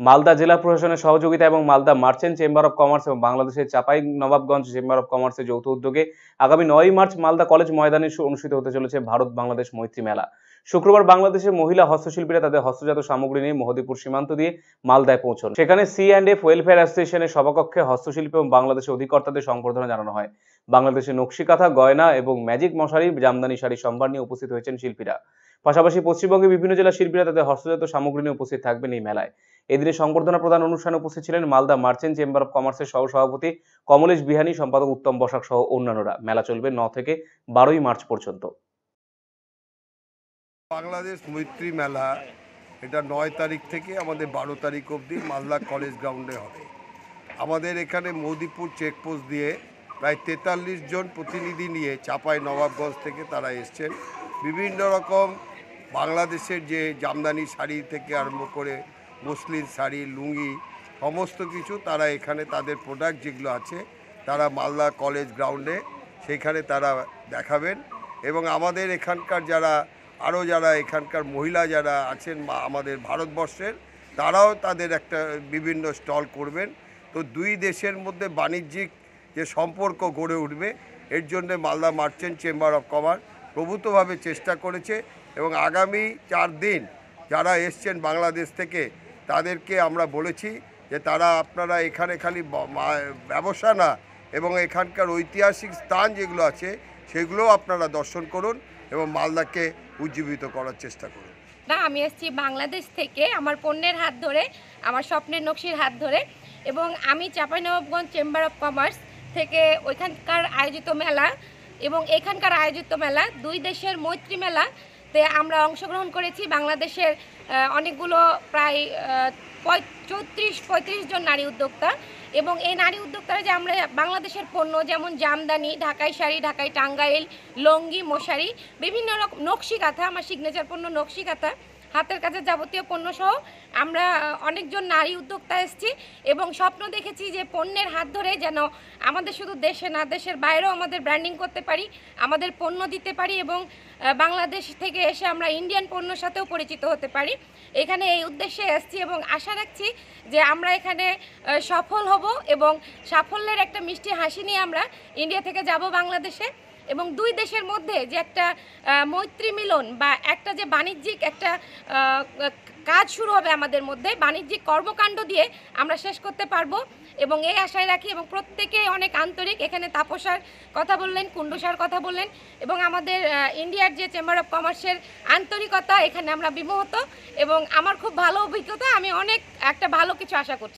মালদা জেলা প্রশাসনের সহযোগিতা এবং Malda merchant chamber of commerce এবং বাংলাদেশের চাঁপাই নবাবগঞ্জ চেম্বার অব কমার্সের যৌথ উদ্যোগে আগামী 9 মার্চ মালদা কলেজ ময়দানে অনুষ্ঠিত হতে চলেছে ভারত বাংলাদেশ মৈত্রী মেলা। শুক্রবার বাংলাদেশের মহিলা হস্তশিল্পীরা তাদের হস্তজাত সামগ্রী নিয়ে মহদীপুর সীমান্ত দিয়ে মালদায় পৌঁছন। সেখানে C&F ওয়েলফেয়ার অ্যাসোসিয়েশনের সভাকক্ষে হস্তশিল্পী এবং বাংলাদেশের অধিকর্তাদের সংবর্ধনা জানানো হয়। বাংলাদেশের নকশি কাঁথা, গয়না এবং ম্যাজিক মশারি, জামদানি শাড়ি সম্ভার নিয়ে উপস্থিত হয়েছেন শিল্পীরা। পাশাপাশি পশ্চিমবঙ্গের বিভিন্ন জেলার শিল্পীরা তাদের হস্তজাত সামগ্রী নিয়ে উপস্থিত থাকবেন এই মেলায়। এদিনে সংবর্ধনা প্রদান অনুষ্ঠানে উপস্থিত ছিলেন মালদা মার্চেন্ট চেম্বার অব কমার্সের সহসভাপতি কমলেশ বিহানী, সম্পাদক উত্তম বসাক সহ অন্যান্যরা। মেলা চলবে 9 থেকে 12 মার্চ পর্যন্ত। বাংলাদেশ মৈত্রী মেলা এটা 9 তারিখ থেকে আমাদের 12 তারিখ অবধি মালদা কলেজ গ্রাউন্ডে হবে। আমাদের এখানে মহদীপুর চেকপোস্ট দিয়ে প্রায় 43 জন প্রতিনিধি নিয়ে চাঁপাই নবাবগঞ্জ থেকে তারা এসছেন। বিভিন্ন রকম বাংলাদেশের যে জামদানি শাড়ি থেকে আরম্ভ করে মসলিন শাড়ি, লুঙ্গি, সমস্ত কিছু তারা এখানে তাদের প্রোডাক্ট যেগুলো আছে তারা মালদা কলেজ গ্রাউন্ডে সেখানে তারা দেখাবেন। এবং আমাদের এখানকার যারা এখানকার মহিলা যারা আছেন আমাদের ভারতবর্ষের, তারাও তাদের একটা বিভিন্ন স্টল করবেন। তো দুই দেশের মধ্যে বাণিজ্যিক যে সম্পর্ক গড়ে উঠবে, এর জন্যে Malda merchant chamber of commerce প্রভূতভাবে চেষ্টা করেছে। এবং আগামী 4 দিন যারা এসছেন বাংলাদেশ থেকে তাদেরকে আমরা বলেছি যে আপনারা এখানে খালি ব্যবসা না, এবং এখানকার ঐতিহাসিক স্থান যেগুলো আছে সেগুলোও আপনারা দর্শন করুন এবং মালদাকে উজ্জীবিত করার চেষ্টা করুন। না, আমি এসেছি বাংলাদেশ থেকে আমার পণ্যের হাত ধরে, আমার স্বপ্নের নকশির হাত ধরে, এবং আমি চাঁপাইনবাবগঞ্জ চেম্বার অফ কমার্স থেকে ওইখানকার আয়োজিত মেলা এবং এখানকার আয়োজিত মেলা, দুই দেশের মৈত্রী মেলাতে আমরা অংশগ্রহণ করেছি। বাংলাদেশের অনেকগুলো প্রায় 34-35 জন নারী উদ্যোক্তা, এবং এই নারী উদ্যোক্তারা যে আমরা বাংলাদেশের পণ্য যেমন জামদানি, ঢাকাই শাড়ি, ঢাকাই টাঙ্গাইল, লঙ্গি, মশারি, বিভিন্ন রকম নকশি কাঁথা, আমার সিগনেচার পণ্য নকশি কাঁথা, হাতের কাজের যাবতীয় পণ্য সহ আমরা অনেকজন নারী উদ্যোক্তা এসেছি এবং স্বপ্ন দেখেছি যে পণ্যের হাত ধরে যেন আমাদের শুধু দেশে না, দেশের বাইরেও আমাদের ব্র্যান্ডিং করতে পারি, আমাদের পণ্য দিতে পারি, এবং বাংলাদেশ থেকে এসে আমরা ইন্ডিয়ান পণ্যর সাথেও পরিচিত হতে পারি। এখানে এই উদ্দেশ্যে এসেছি এবং আশা রাখছি যে আমরা এখানে সফল হব এবং সাফল্যের একটা মিষ্টি হাসি নিয়ে আমরা ইন্ডিয়া থেকে যাব বাংলাদেশে, এবং দুই দেশের মধ্যে যে একটা মৈত্রী মিলন বা একটা যে বাণিজ্যিক একটা কাজ শুরু হবে আমাদের মধ্যে, বাণিজ্যিক কর্মকাণ্ড দিয়ে আমরা শেষ করতে পারবো এবং এই আশায় রাখি। এবং প্রত্যেকে অনেক আন্তরিক, এখানে তাপসার কথা বললেন, কুণ্ডুসার কথা বললেন, এবং আমাদের ইন্ডিয়ার যে চেম্বার অফ কমার্সের আন্তরিকতা, এখানে আমরা বিমোহিত এবং আমার খুব ভালো অভিজ্ঞতা। আমি অনেক একটা ভালো কিছু আশা করছি।